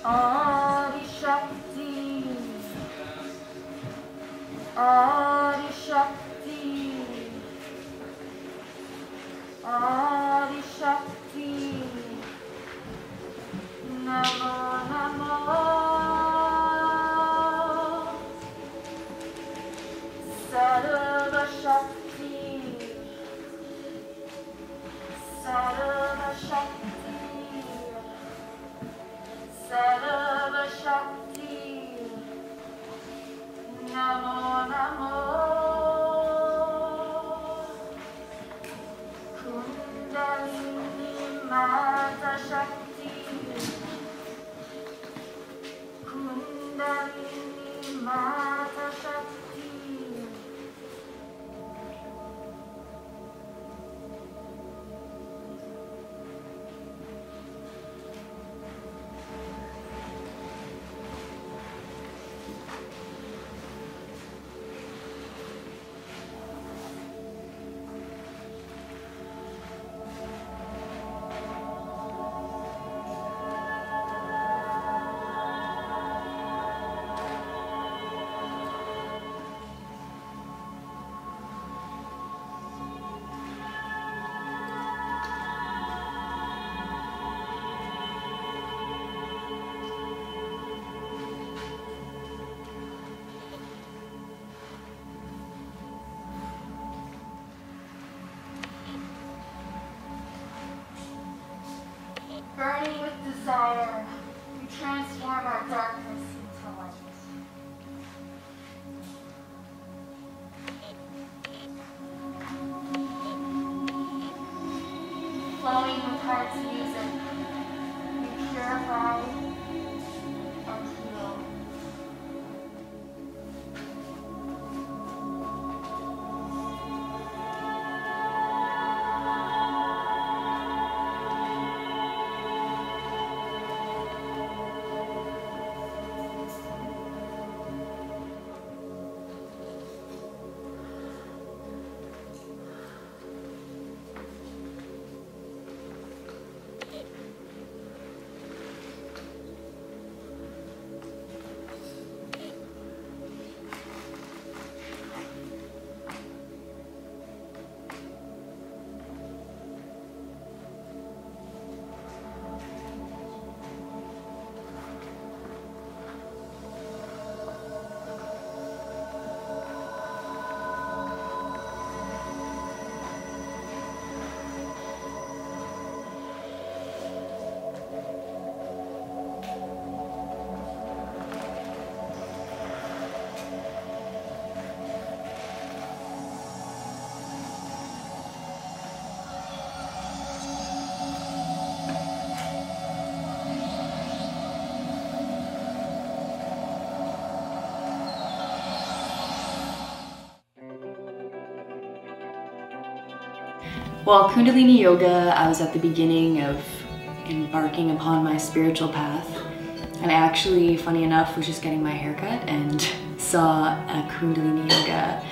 Adi Shakti, Adi Shakti, Adi Shakti, Namo Namo, Sarva Shakti, Sarva Shakti, Sarva Shakti, Namo Namo, Kundalini Mata Shakti, Kundalini Mata Shakti, burning with desire, we transform our darkness into light. Flowing with heart's music, we purify and heal. Well, Kundalini Yoga, I was at the beginning of embarking upon my spiritual path. And I actually, funny enough, was just getting my haircut and saw a Kundalini Yoga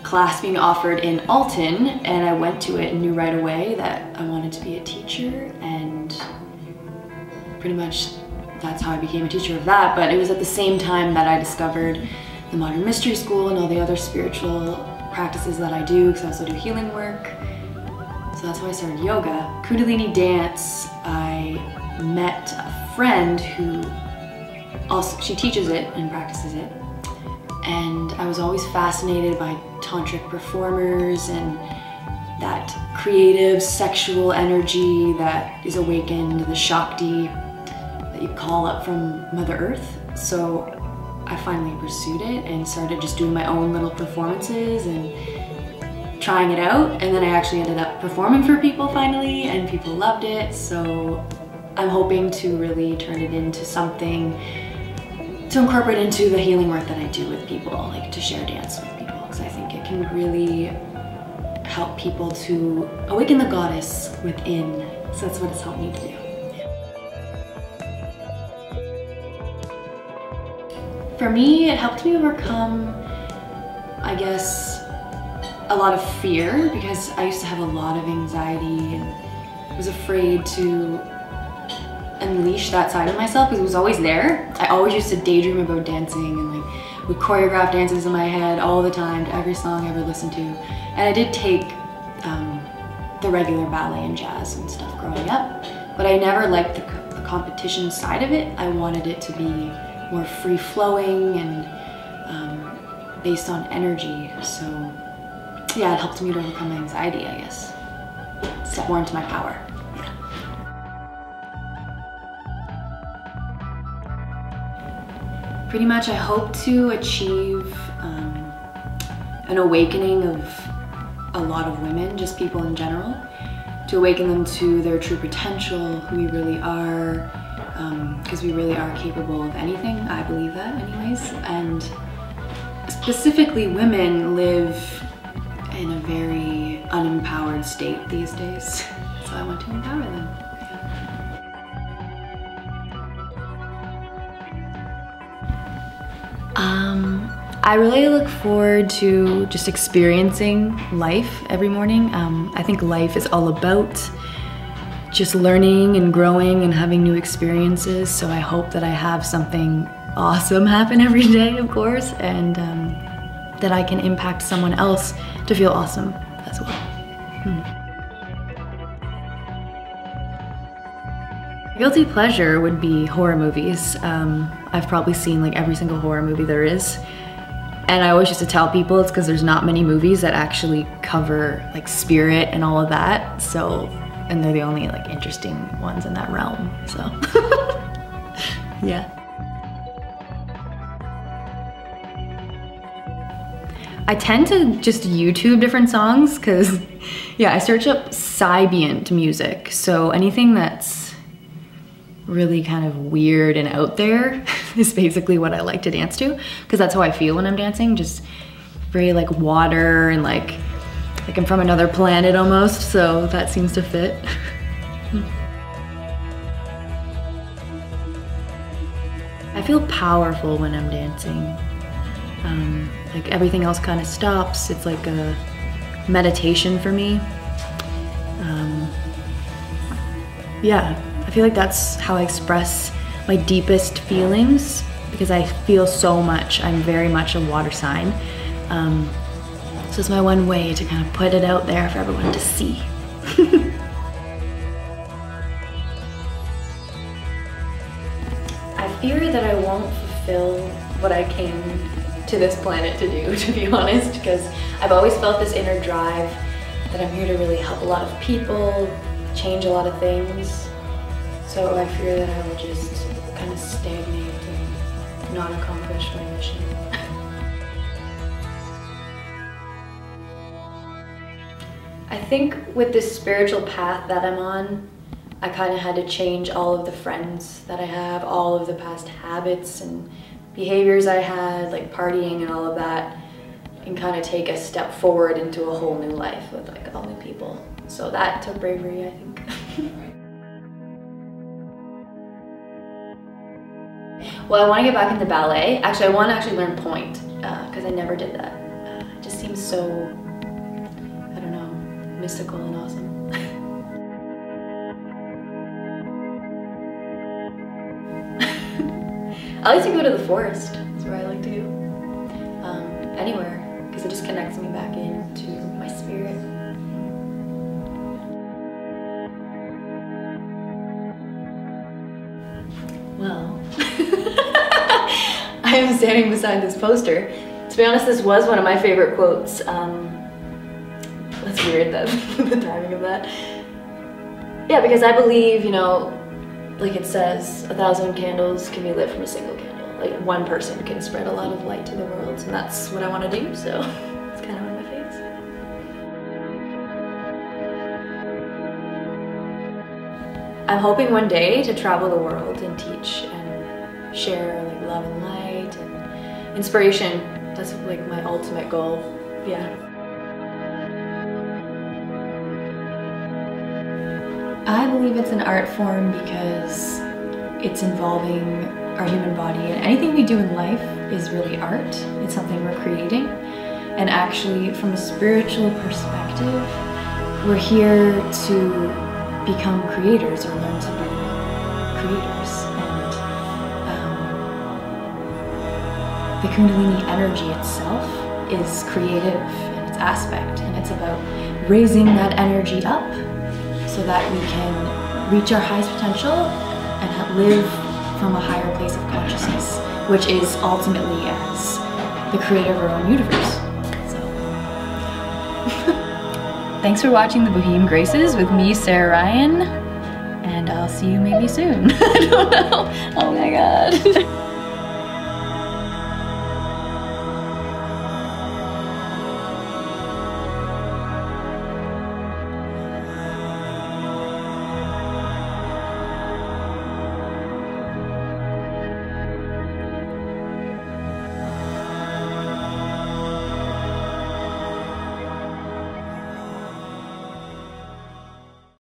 class being offered in Alton, and I went to it and knew right away that I wanted to be a teacher, and pretty much that's how I became a teacher of that. But it was at the same time that I discovered the Modern Mystery School and all the other spiritual practices that I do, because I also do healing work. So that's how I started yoga. Kundalini dance, I met a friend who also, she teaches it and practices it. And I was always fascinated by tantric performers and that creative sexual energy that is awakened, the Shakti that you call up from Mother Earth. So I finally pursued it and started just doing my own little performances and trying it out, and then I actually ended up performing for people finally, and people loved it. So I'm hoping to really turn it into something to incorporate into the healing work that I do with people, like to share dance with people, because I think it can really help people to awaken the goddess within. So that's what it's helped me to do. For me, it helped me overcome, I guess, a lot of fear, because I used to have a lot of anxiety and was afraid to unleash that side of myself because it was always there. I always used to daydream about dancing and like would choreograph dances in my head all the time to every song I ever listened to. And I did take the regular ballet and jazz and stuff growing up, but I never liked the competition side of it. I wanted it to be more free-flowing and based on energy. So yeah, it helped me to overcome my anxiety, I guess. Step more into my power. Pretty much I hope to achieve an awakening of a lot of women, just people in general, to awaken them to their true potential, who we really are, because we really are capable of anything. I believe that anyways. And specifically women live in a very unempowered state these days. So I want to empower them. I really look forward to just experiencing life every morning. I think life is all about just learning and growing and having new experiences. So I hope that I have something awesome happen every day, of course, and that I can impact someone else to feel awesome as well. Guilty pleasure would be horror movies. I've probably seen like every single horror movie there is. And I always used to tell people it's because there's not many movies that actually cover like spirit and all of that. So, and they're the only like interesting ones in that realm, so. Yeah. I tend to just YouTube different songs because, yeah, I search up Sybient music. So anything that's really kind of weird and out there is basically what I like to dance to, because that's how I feel when I'm dancing, just very like water and like I'm from another planet almost, so that seems to fit. I feel powerful when I'm dancing. Like everything else kind of stops. It's like a meditation for me. Yeah. I feel like that's how I express my deepest feelings, because I feel so much. I'm very much a water sign. So it's my one way to kind of put it out there for everyone to see. I fear that I won't fulfill what I came to this planet to do, to be honest, because I've always felt this inner drive that I'm here to really help a lot of people, change a lot of things. So I fear that I will just kind of stagnate and not accomplish my mission. I think with this spiritual path that I'm on, I kind of had to change all of the friends that I have, all of the past habits and behaviors I had, like partying and all of that, and kind of take a step forward into a whole new life with like all new people. So that took bravery, I think. Well, I want to get back into ballet. Actually, I want to actually learn pointe, because I never did that. It just seems so, I don't know, mystical and awesome. I like to go to the forest. That's where I like to go. Anywhere, because it just connects me back into my spirit. Well, I am standing beside this poster. To be honest, this was one of my favorite quotes. That's weird, that the timing of that. Yeah, because I believe, you know, like it says, 1,000 candles can be lit from a single candle. Like one person can spread a lot of light to the world, and that's what I want to do, so it's kind of on my face. I'm hoping one day to travel the world and teach and share like love and light and inspiration. That's like my ultimate goal, yeah. I believe it's an art form because it's involving our human body, and anything we do in life is really art. It's something we're creating. And actually, from a spiritual perspective, we're here to become creators or learn to be creators. And the Kundalini energy itself is creative in its aspect, and it's about raising that energy up so that we can reach our highest potential and live from a higher place of consciousness, which is ultimately as the creator of our own universe. So, thanks for watching the Boheme Graces with me, Sarah Ryan, and I'll see you maybe soon. I don't know. Oh my god.